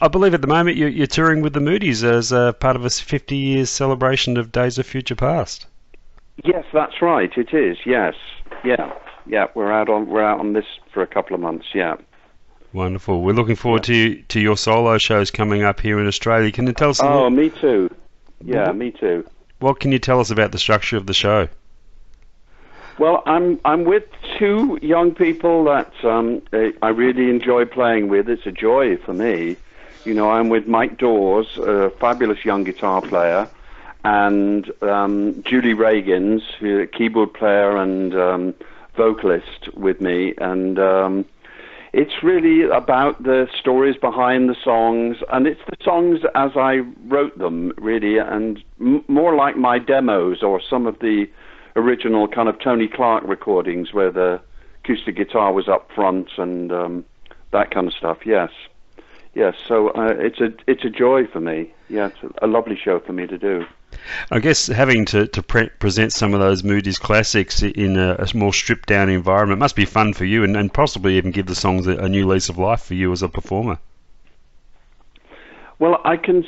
I believe at the moment you're touring with the Moodys as part of a 50 years celebration of Days of Future Past. Yes, that's right. It is. Yes, yeah. We're out on this for a couple of months. Yeah. Wonderful. We're looking forward to your solo shows coming up here in Australia. Can you tell us? Oh, me too. Yeah, me too. What can you tell us about the structure of the show? Well, I'm with two young people that I really enjoy playing with. It's a joy for me. You know, I'm with Mike Dawes, a fabulous young guitar player, and Julie Reagans, who's a keyboard player and vocalist with me. And it's really about the stories behind the songs, and it's the songs as I wrote them, really, and more like my demos or some of the original kind of Tony Clark recordings where the acoustic guitar was up front and that kind of stuff. Yes. So it's a joy for me. Yeah, it's a lovely show for me to do. I guess having to present some of those Moodys classics in a more stripped down environment must be fun for you, and possibly even give the songs a new lease of life for you as a performer. Well, I can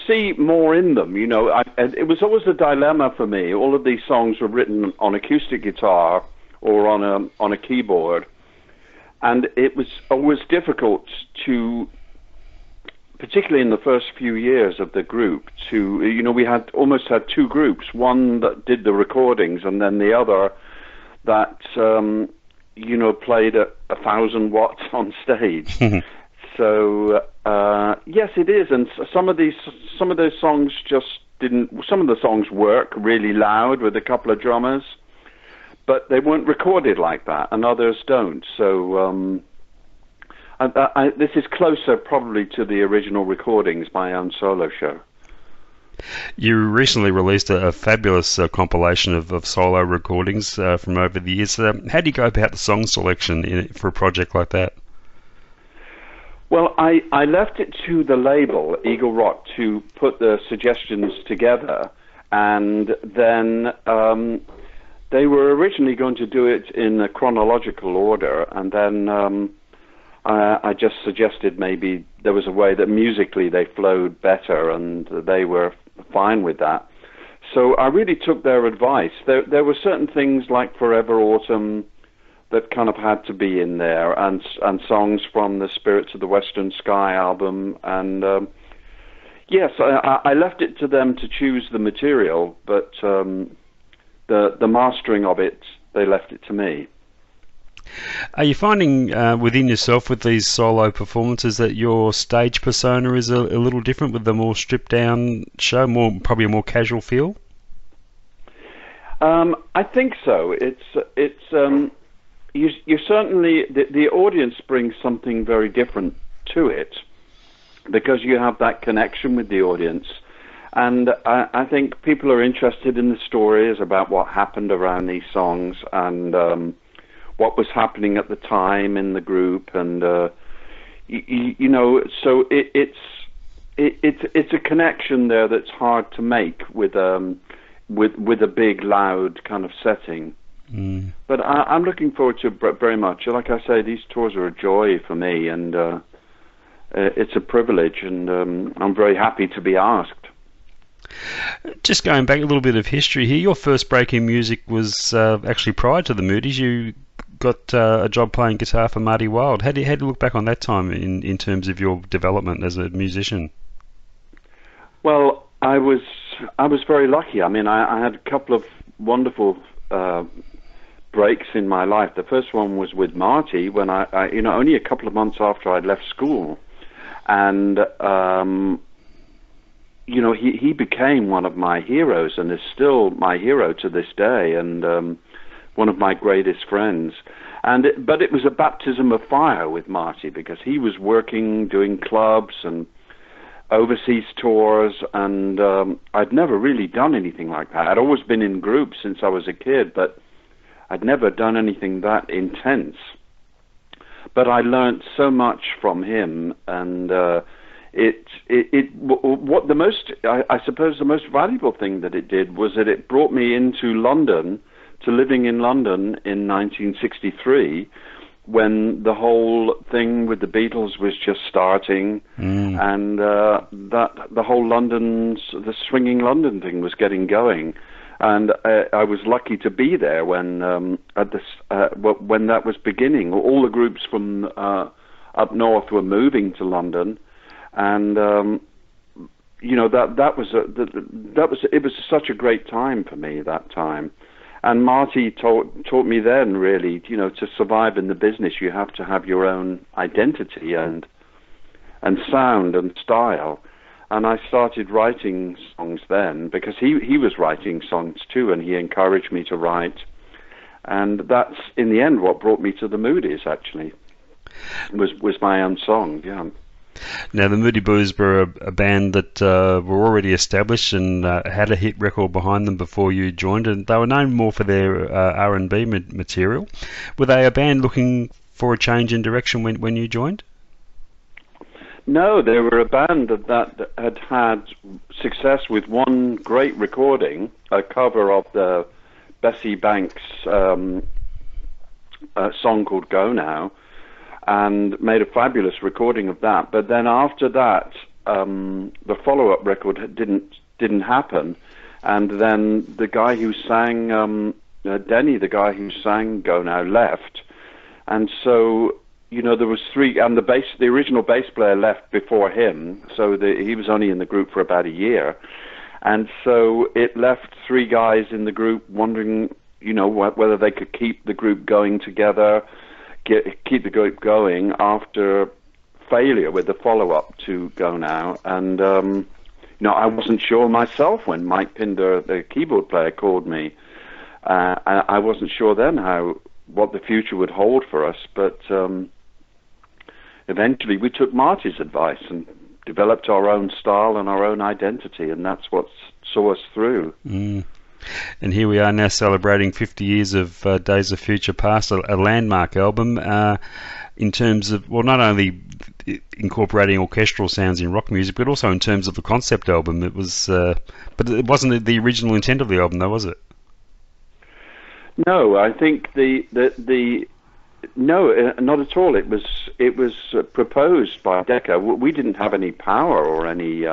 see more in them. You know, it was always a dilemma for me. All of these songs were written on acoustic guitar or on a keyboard, and it was always difficult to, particularly in the first few years of the group, we almost had two groups, one that did the recordings and then the other that played 1,000 watts on stage. So yes, it is, and some of those songs just didn't. Some of the songs work really loud with a couple of drummers, but they weren't recorded like that, and others don't. So this is closer probably to the original recordings, my own solo show. You recently released a fabulous compilation of solo recordings from over the years. How do you go about the song selection for a project like that? Well, I left it to the label, Eagle Rock, to put the suggestions together, and then they were originally going to do it in a chronological order, and then I just suggested maybe there was a way that musically they flowed better, and they were fine with that. So I really took their advice. There were certain things like Forever Autumn that kind of had to be in there, and songs from the Spirits of the Western Sky album, and yes, I left it to them to choose the material, but the mastering of it, they left it to me. Are you finding within yourself with these solo performances that your stage persona is a little different with the more stripped down show, probably a more casual feel? I think so. You certainly, the audience brings something very different to it because you have that connection with the audience. And I think people are interested in the stories about what happened around these songs and what was happening at the time in the group. And, so it's a connection there that's hard to make with a big, loud kind of setting. But I'm looking forward to it very much. Like I say, these tours are a joy for me, and it's a privilege, and I'm very happy to be asked. Just going back a little bit of history here, your first break in music was actually prior to the Moodys. You got a job playing guitar for Marty Wilde. How do you look back on that time in terms of your development as a musician? Well, I was very lucky. I mean, I had a couple of wonderful breaks in my life. The first one was with Marty when I only a couple of months after I'd left school, and he became one of my heroes and is still my hero to this day, and one of my greatest friends. But it was a baptism of fire with Marty because he was working, doing clubs and overseas tours, and I'd never really done anything like that. I'd always been in groups since I was a kid, but I'd never done anything that intense. But I learned so much from him, and I suppose the most valuable thing that it did was that it brought me into London, to living in London in 1963, when the whole thing with the Beatles was just starting, and that the whole the swinging London thing was getting going, and I was lucky to be there when when that was beginning. All the groups from up north were moving to London, and it was such a great time for me that time. And Marty taught me then, really, to survive in the business, you have to have your own identity and sound and style. And I started writing songs then, because he was writing songs too, and he encouraged me to write. And that's, in the end, what brought me to the Moodys, actually, was my own song, yeah. Now, the Moody Blues were a band that were already established and had a hit record behind them before you joined, and they were known more for their R&B material. Were they a band looking for a change in direction when you joined? No, they were a band that had success with one great recording, a cover of the Bessie Banks song called Go Now, and made a fabulous recording of that. But then after that, the follow-up record didn't happen, and then the guy who sang Denny, the guy who sang Go Now, left, and so there was three, and the original bass player left before him, so he was only in the group for about a year, and so it left three guys in the group wondering, whether they could keep the group going together. Keep the group going after failure with the follow-up to Go Now, and I wasn't sure myself when Mike Pinder, the keyboard player, called me. I wasn't sure then what the future would hold for us, but eventually we took Marty's advice and developed our own style and our own identity, and that's what saw us through. And here we are now celebrating 50 years of Days of Future Past, a landmark album in terms of, well, not only incorporating orchestral sounds in rock music, but also in terms of the concept album. It was, but it wasn't the original intent of the album, though, was it? No, I think no, not at all. It was proposed by Decca. We didn't have any power or any.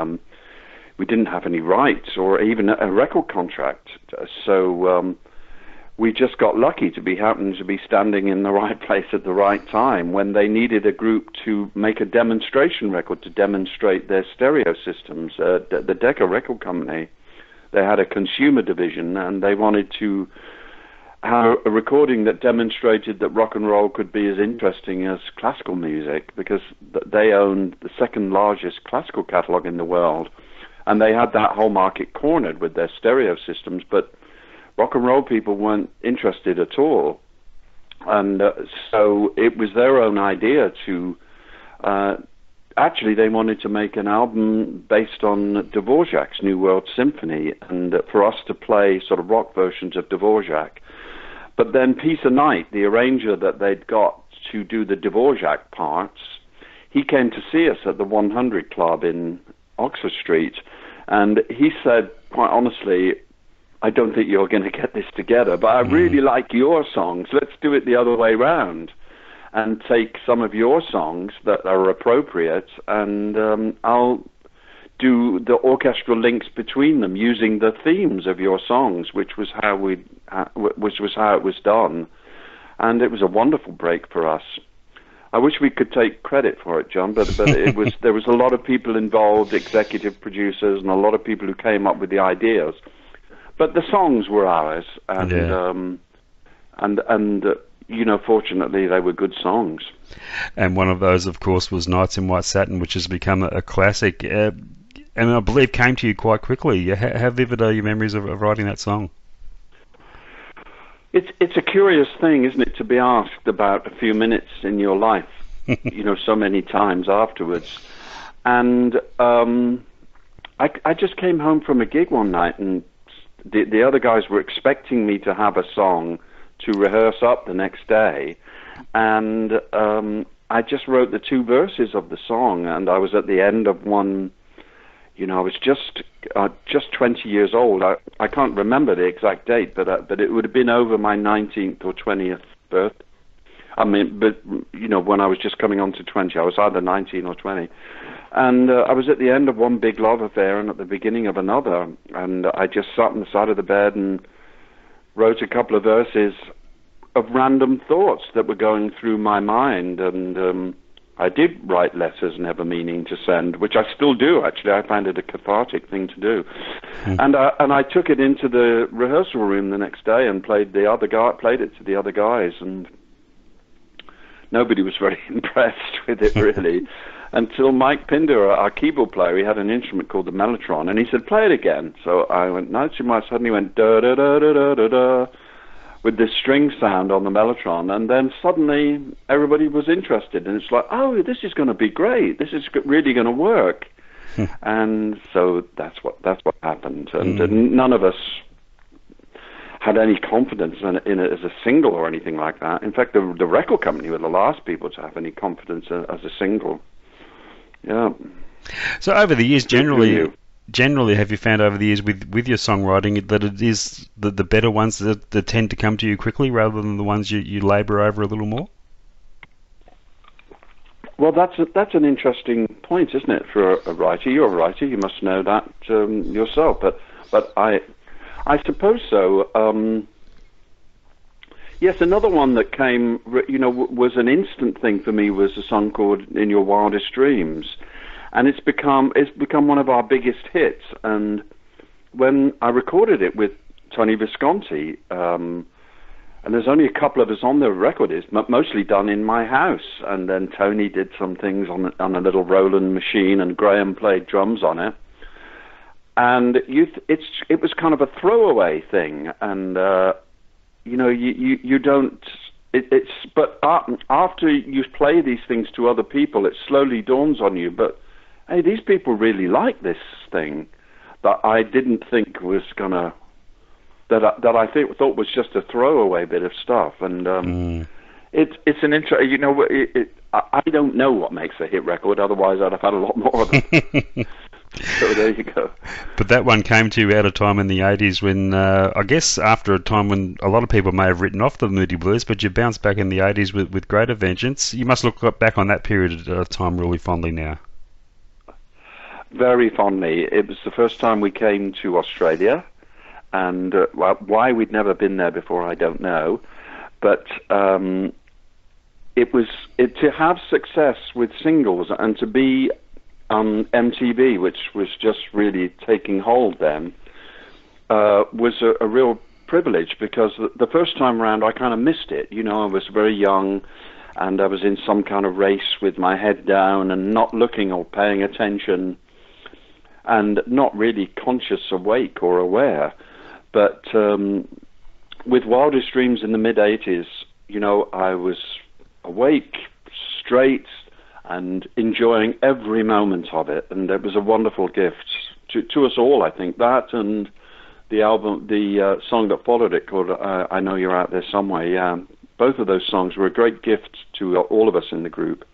We didn't have any rights or even a record contract, so we just got lucky to happen to be standing in the right place at the right time when they needed a group to make a demonstration record to demonstrate their stereo systems. The Decca Record Company, they had a consumer division, and they wanted to have a recording that demonstrated that rock and roll could be as interesting as classical music, because they owned the second largest classical catalog in the world. And they had that whole market cornered with their stereo systems, but rock and roll people weren't interested at all. And so it was their own idea to... actually, they wanted to make an album based on Dvorak's New World Symphony, and for us to play sort of rock versions of Dvorak. But then Peter Knight, the arranger that they'd got to do the Dvorak parts, he came to see us at the 100 Club in Oxford Street, and he said, quite honestly, I don't think you're going to get this together, but I really like your songs. Let's do it the other way round and take some of your songs that are appropriate, and I'll do the orchestral links between them using the themes of your songs, which was how it was done. And it was a wonderful break for us. I wish we could take credit for it, John, but it was there was a lot of people involved, executive producers, and a lot of people who came up with the ideas. But the songs were ours, and fortunately, they were good songs. And one of those, of course, was Nights in White Satin, which has become a classic, and I believe came to you quite quickly. How vivid are your memories of writing that song? It's a curious thing, isn't it, to be asked about a few minutes in your life, so many times afterwards. And I just came home from a gig one night, and the other guys were expecting me to have a song to rehearse up the next day, and I just wrote the two verses of the song, and I was at the end of one. I was just 20 years old. I can't remember the exact date, but it would have been over my 19th or 20th birthday. I mean, but, when I was just coming on to 20, I was either 19 or 20. And I was at the end of one big love affair and at the beginning of another. And I just sat on the side of the bed and wrote a couple of verses of random thoughts that were going through my mind. And I did write letters never meaning to send, which I still do, actually. I find it a cathartic thing to do. And I took it into the rehearsal room the next day and played it to the other guys. And nobody was very impressed with it, really, until Mike Pinder, our keyboard player, he had an instrument called the mellotron, and he said, play it again. So I went, no, too much. Suddenly went, da-da-da-da-da-da-da, with this string sound on the mellotron, and then suddenly everybody was interested, and it's like, oh, this is going to be great. This is really going to work. And so that's what happened. And none of us had any confidence in it as a single or anything like that. In fact, the record company were the last people to have any confidence as a single. Yeah. So over the years, generally, have you found over the years with your songwriting that it is the better ones that tend to come to you quickly rather than the ones you labour over a little more? Well, that's an interesting point, isn't it, for a writer? You're a writer, you must know that yourself. But I suppose so. Yes, another one that came, was an instant thing for me was a song called "In Your Wildest Dreams," and it's become one of our biggest hits. And when I recorded it with Tony Visconti, and there's only a couple of us on the record, it's mostly done in my house. And then Tony did some things on a little Roland machine, and Graham played drums on it. And it was kind of a throwaway thing, and you don't. But after you play these things to other people, it slowly dawns on you. But hey, these people really like this thing that I didn't think was gonna. That I thought was just a throwaway bit of stuff, and it's an intro. I don't know what makes a hit record. Otherwise, I'd have had a lot more of them. So there you go. But that one came to you at a time in the 80s when, I guess after a time when a lot of people may have written off the Moody Blues, but you bounced back in the 80s with greater vengeance. You must look back on that period of time really fondly now. Very fondly. It was the first time we came to Australia, and why we'd never been there before, I don't know. But to have success with singles and to be on MTV, which was just really taking hold then, was a real privilege, because the first time around I kind of missed it. I was very young and I was in some kind of race with my head down and not looking or paying attention and not really conscious, awake or aware. But with Wildest Dreams in the mid-80s, I was awake, straight, and enjoying every moment of it, and it was a wonderful gift to us all, I think. That and the album, the song that followed it called "I Know You're Out There Somewhere." Yeah, both of those songs were a great gift to all of us in the group.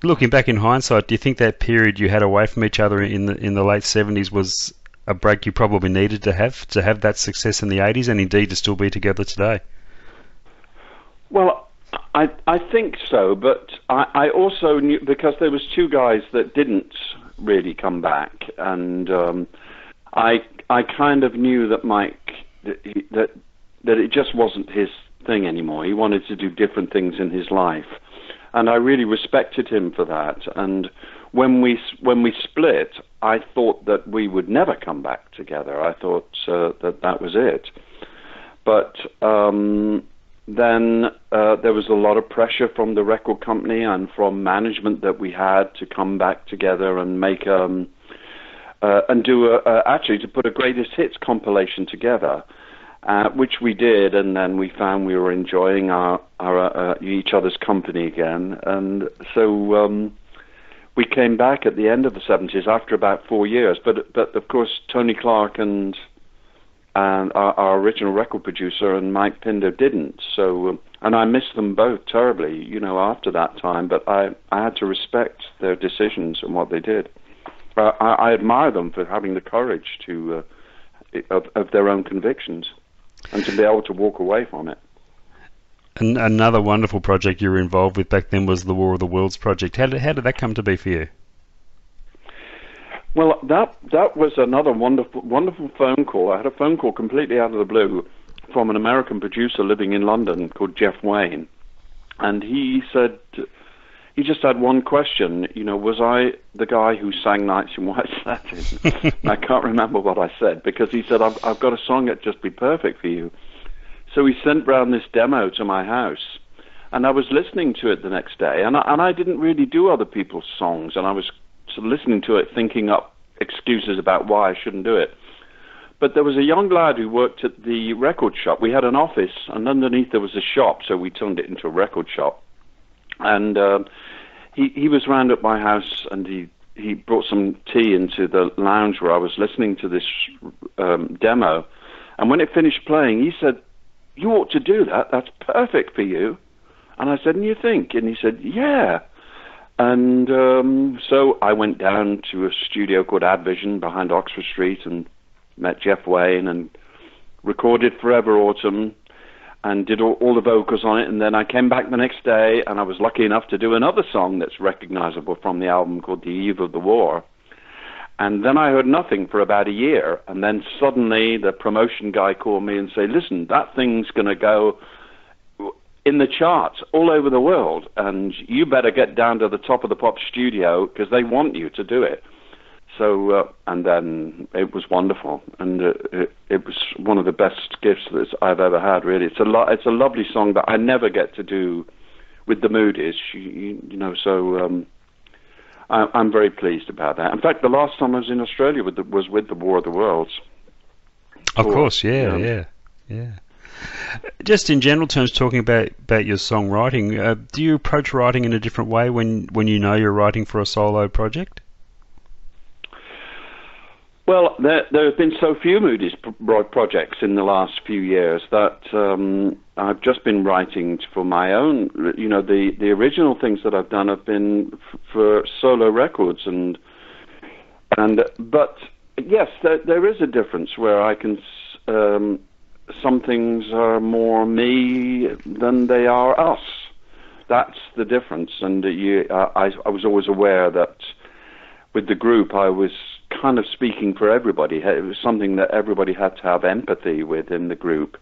Looking back in hindsight, do you think that period you had away from each other in the late 70s was a break you probably needed to have that success in the 80s, and indeed to still be together today? Well, I think so, but I also knew, because there was two guys that didn't really come back, and I kind of knew that Mike, that it just wasn't his thing anymore. He wanted to do different things in his life, and I really respected him for that. And when we split, I thought that we would never come back together. I thought that was it. But then there was a lot of pressure from the record company and from management that we had to come back together and make and do actually to put a greatest hits compilation together, which we did. And then we found we were enjoying our each other's company again, and so we came back at the end of the 70s after about 4 years. But of course, Tony Clark and our original record producer and Mike Pinder didn't. So, and I missed them both terribly, after that time. But I had to respect their decisions and what they did. I admire them for having the courage to of their own convictions and to be able to walk away from it. And another wonderful project you were involved with back then was the War of the Worlds project. How did that come to be for you? Well, that was another wonderful phone call. I had a phone call completely out of the blue from an American producer living in London called Jeff Wayne, and he said he just had one question. Was I the guy who sang Nights in White Satin? I can't remember what I said, because he said I've got a song that'd just be perfect for you. So he sent round this demo to my house, and I was listening to it the next day, and I didn't really do other people's songs, and I was sort of listening to it, thinking up excuses about why I shouldn't do it. But there was a young lad who worked at the record shop. We had an office, and underneath there was a shop, so we turned it into a record shop. And he was round at my house, and he brought some tea into the lounge where I was listening to this demo. And when it finished playing, he said, "You ought to do that. That's perfect for you." And I said, "And you think?" And he said, "Yeah." And so I went down to a studio called Advision behind Oxford Street and met Jeff Wayne and recorded Forever Autumn and did all the vocals on it. And then I came back the next day, and I was lucky enough to do another song that's recognizable from the album called The Eve of the War. And then I heard nothing for about a year. And then suddenly the promotion guy called me and said, "Listen, that thing's going to go in the charts all over the world, and you better get down to the top of the pop studio because they want you to do it." So, and then it was wonderful, and it was one of the best gifts that I've ever had, really. It's a lovely song that I never get to do with the Moodys, so I'm very pleased about that. In fact, the last time I was in Australia was with the War of the Worlds. Of course, yeah. Just in general terms, talking about your songwriting, do you approach writing in a different way when you know you're writing for a solo project? Well, there have been so few Moodys projects in the last few years that I've just been writing for my own. The original things that I've done have been for solo records, but yes, there is a difference where I can. Some things are more me than they are us. That's the difference. And I was always aware that with the group, I was kind of speaking for everybody. It was something that everybody had to have empathy with in the group.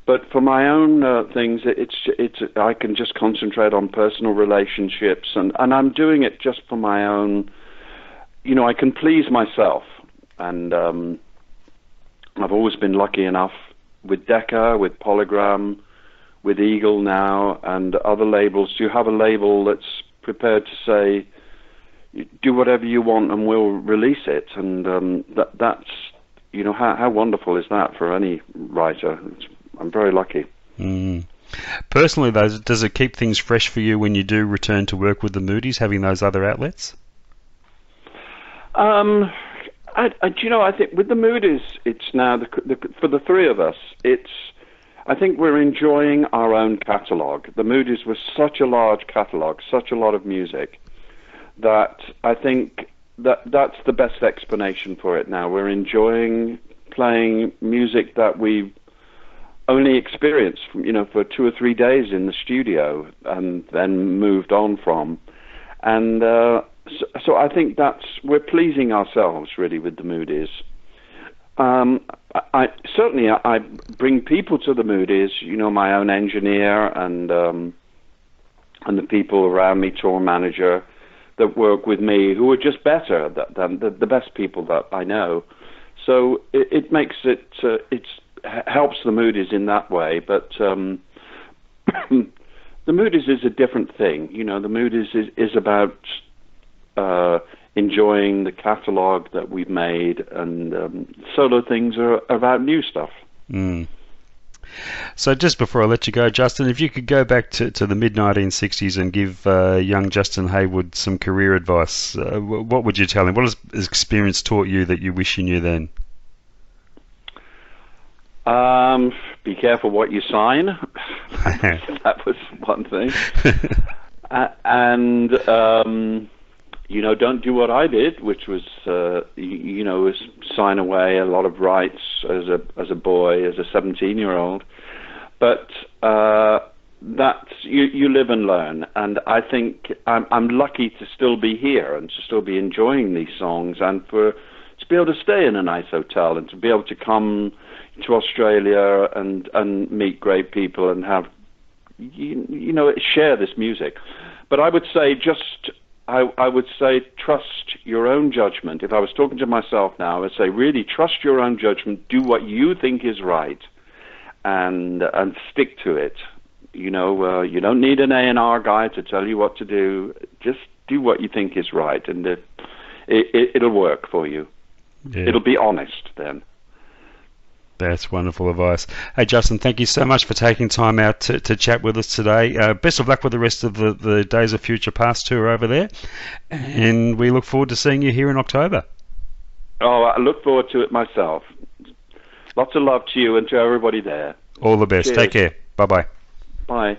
But for my own things, it's I can just concentrate on personal relationships, and I'm doing it just for my own. I can please myself, and I've always been lucky enough with Decca, with Polygram, with Eagle now, and other labels to have a label that's prepared to say, do whatever you want and we'll release it. And that's, how wonderful is that for any writer? I'm very lucky. Mm. Personally, though, does it keep things fresh for you when you do return to work with the Moodys, having those other outlets? I think with the Moodys, it's now for the three of us. I think we're enjoying our own catalogue. The Moodys was such a large catalogue, such a lot of music, that I think that's the best explanation for it now. We're enjoying playing music that we've only experienced, for 2 or 3 days in the studio and then moved on from, and. So I think we're pleasing ourselves really with the Moodys. I bring people to the Moodys, my own engineer and the people around me, tour manager, that work with me, who are just better than the best people that I know. So it makes it helps the Moodys in that way, but. The Moodys is a different thing. The Moodys is about enjoying the catalogue that we've made, and solo things are about new stuff. Mm. So just before I let you go, Justin, if you could go back to the mid-1960s and give young Justin Hayward some career advice, what would you tell him? What has experience taught you that you wish you knew then? Be careful what you sign. That was one thing. And don't do what I did, which was, sign away a lot of rights as a boy, as a 17-year-old. But that's you live and learn, and I think I'm lucky to still be here and to still be enjoying these songs, and to be able to stay in a nice hotel and to be able to come to Australia and meet great people and have share this music. But I would say I would say trust your own judgment. If I was talking to myself now, I would say really trust your own judgment. Do what you think is right, and stick to it. You don't need an A&R guy to tell you what to do. Just do what you think is right, and it'll work for you. Yeah. It'll be honest then. That's wonderful advice. Hey, Justin, thank you so much for taking time out to chat with us today. Best of luck with the rest of the Days of Future Past tour over there, and we look forward to seeing you here in October. Oh, I look forward to it myself. Lots of love to you and to everybody there. All the best. Cheers. Take care. Bye-bye. Bye.